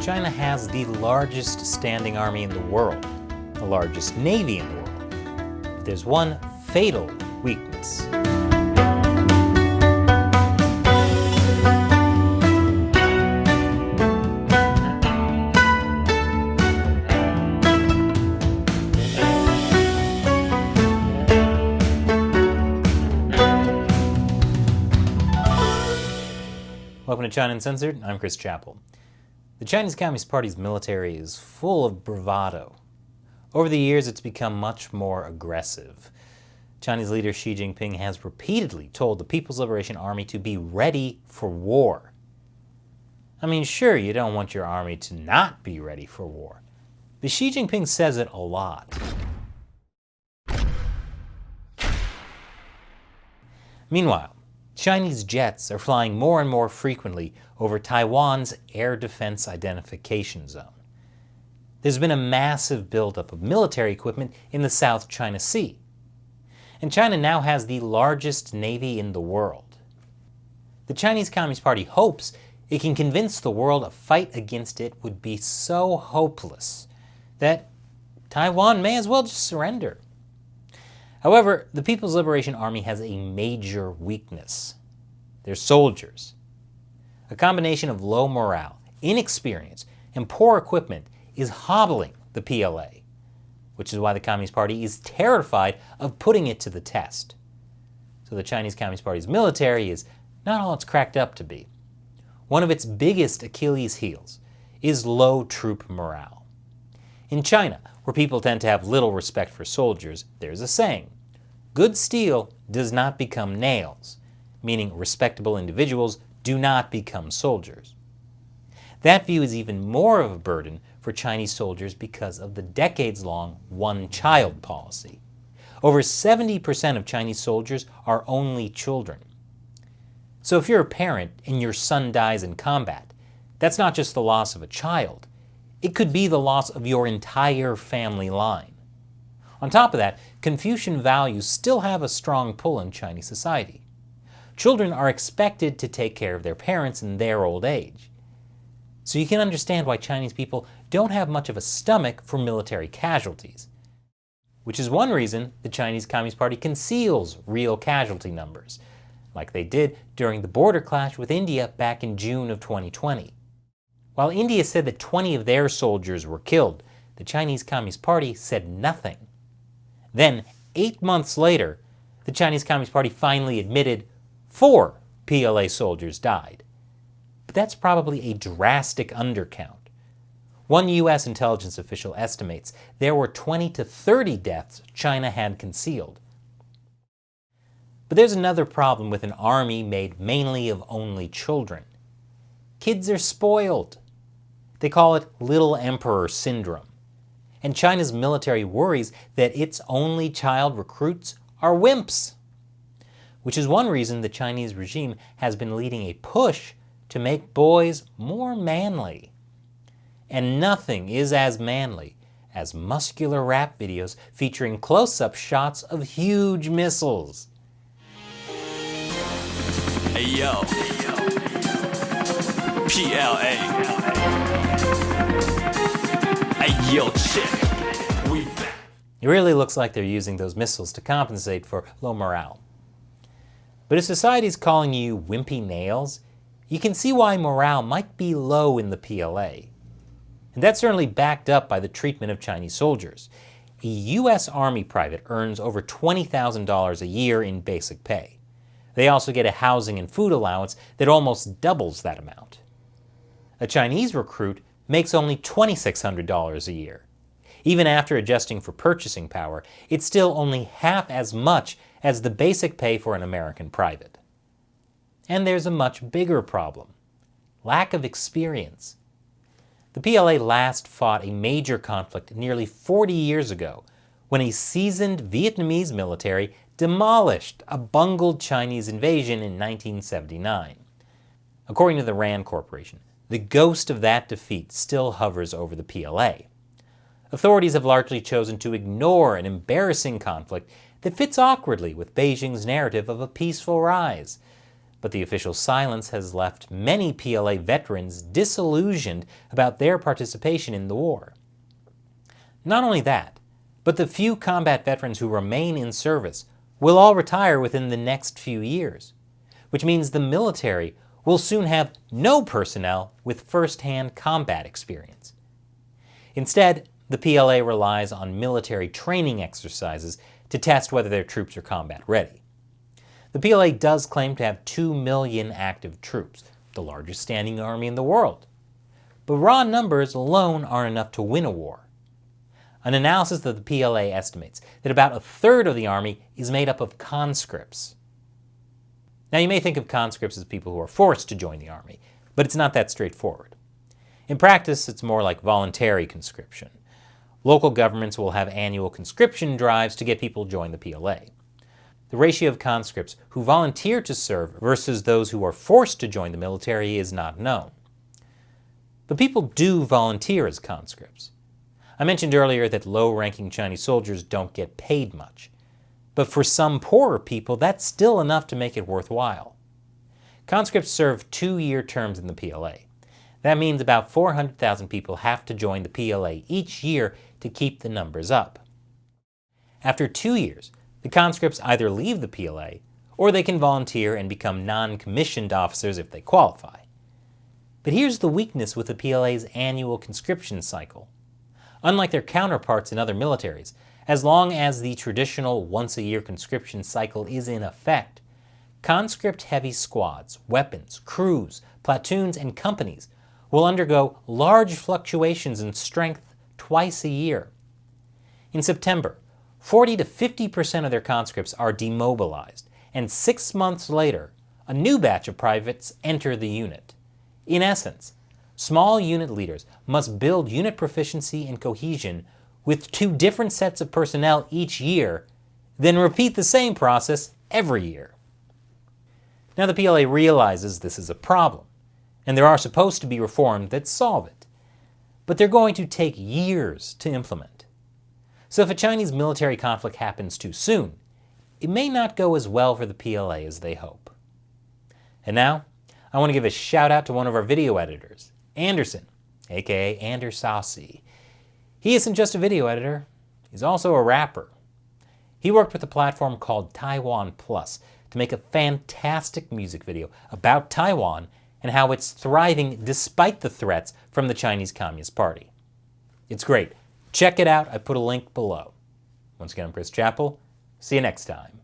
China has the largest standing army in the world, the largest navy in the world. But there's one fatal weakness. Welcome to China Uncensored. I'm Chris Chappell. The Chinese Communist Party's military is full of bravado. Over the years, it's become much more aggressive. Chinese leader Xi Jinping has repeatedly told the People's Liberation Army to be ready for war. I mean, sure, you don't want your army to not be ready for war, but Xi Jinping says it a lot. Meanwhile, Chinese jets are flying more and more frequently over Taiwan's air defense identification zone. There's been a massive buildup of military equipment in the South China Sea, and China now has the largest navy in the world. The Chinese Communist Party hopes it can convince the world a fight against it would be so hopeless that Taiwan may as well just surrender. However, the People's Liberation Army has a major weakness. Their soldiers. A combination of low morale, inexperience, and poor equipment is hobbling the PLA, which is why the Communist Party is terrified of putting it to the test. So the Chinese Communist Party's military is not all it's cracked up to be. One of its biggest Achilles heels is low troop morale. In China, where people tend to have little respect for soldiers, there's a saying: good steel does not become nails, meaning respectable individuals do not become soldiers. That view is even more of a burden for Chinese soldiers because of the decades-long one-child policy. Over 70% of Chinese soldiers are only children. So if you're a parent and your son dies in combat, that's not just the loss of a child. It could be the loss of your entire family line. On top of that, Confucian values still have a strong pull in Chinese society. Children are expected to take care of their parents in their old age. So you can understand why Chinese people don't have much of a stomach for military casualties, which is one reason the Chinese Communist Party conceals real casualty numbers, like they did during the border clash with India back in June of 2020. While India said that 20 of their soldiers were killed, the Chinese Communist Party said nothing. Then, 8 months later, the Chinese Communist Party finally admitted 4 PLA soldiers died. But that's probably a drastic undercount. One U.S. intelligence official estimates there were 20 to 30 deaths China had concealed. But there's another problem with an army made mainly of only children. Kids are spoiled. They call it Little Emperor Syndrome. And China's military worries that its only child recruits are wimps, which is one reason the Chinese regime has been leading a push to make boys more manly. And nothing is as manly as muscular rap videos featuring close-up shots of huge missiles. Hey yo, PLA. Hey yo, chick, we back. It really looks like they're using those missiles to compensate for low morale. But if society's calling you wimpy nails, you can see why morale might be low in the PLA. And that's certainly backed up by the treatment of Chinese soldiers. A U.S. Army private earns over $20,000 a year in basic pay. They also get a housing and food allowance that almost doubles that amount. A Chinese recruit makes only $2,600 a year. Even after adjusting for purchasing power, it's still only half as much as the basic pay for an American private. And there's a much bigger problem: lack of experience. The PLA last fought a major conflict nearly 40 years ago when a seasoned Vietnamese military demolished a bungled Chinese invasion in 1979. According to the RAND Corporation, the ghost of that defeat still hovers over the PLA. Authorities have largely chosen to ignore an embarrassing conflict that fits awkwardly with Beijing's narrative of a peaceful rise. But the official silence has left many PLA veterans disillusioned about their participation in the war. Not only that, but the few combat veterans who remain in service will all retire within the next few years, which means the military will soon have no personnel with first-hand combat experience. Instead, the PLA relies on military training exercises to test whether their troops are combat ready. The PLA does claim to have 2 million active troops, the largest standing army in the world. But raw numbers alone aren't enough to win a war. An analysis of the PLA estimates that about a third of the army is made up of conscripts. Now you may think of conscripts as people who are forced to join the army, but it's not that straightforward. In practice, it's more like voluntary conscription. Local governments will have annual conscription drives to get people to join the PLA. The ratio of conscripts who volunteer to serve versus those who are forced to join the military is not known. But people do volunteer as conscripts. I mentioned earlier that low-ranking Chinese soldiers don't get paid much. But for some poorer people, that's still enough to make it worthwhile. Conscripts serve 2-year terms in the PLA. That means about 400,000 people have to join the PLA each year to keep the numbers up. After 2 years, the conscripts either leave the PLA or they can volunteer and become non-commissioned officers if they qualify. But here's the weakness with the PLA's annual conscription cycle. Unlike their counterparts in other militaries, as long as the traditional once-a-year conscription cycle is in effect, conscript-heavy squads, weapons, crews, platoons, and companies will undergo large fluctuations in strength twice a year. In September, 40 to 50% of their conscripts are demobilized, and 6 months later, a new batch of privates enter the unit. In essence, small unit leaders must build unit proficiency and cohesion with 2 different sets of personnel each year, then repeat the same process every year. Now the PLA realizes this is a problem, and there are supposed to be reforms that solve it. But they're going to take years to implement. So if a Chinese military conflict happens too soon, it may not go as well for the PLA as they hope. And now, I want to give a shout out to one of our video editors, Anderson, aka Andersaucy. He isn't just a video editor, he's also a rapper. He worked with a platform called Taiwan Plus to make a fantastic music video about Taiwan and how it's thriving despite the threats from the Chinese Communist Party. It's great. Check it out. I put a link below. Once again, I'm Chris Chappell. See you next time.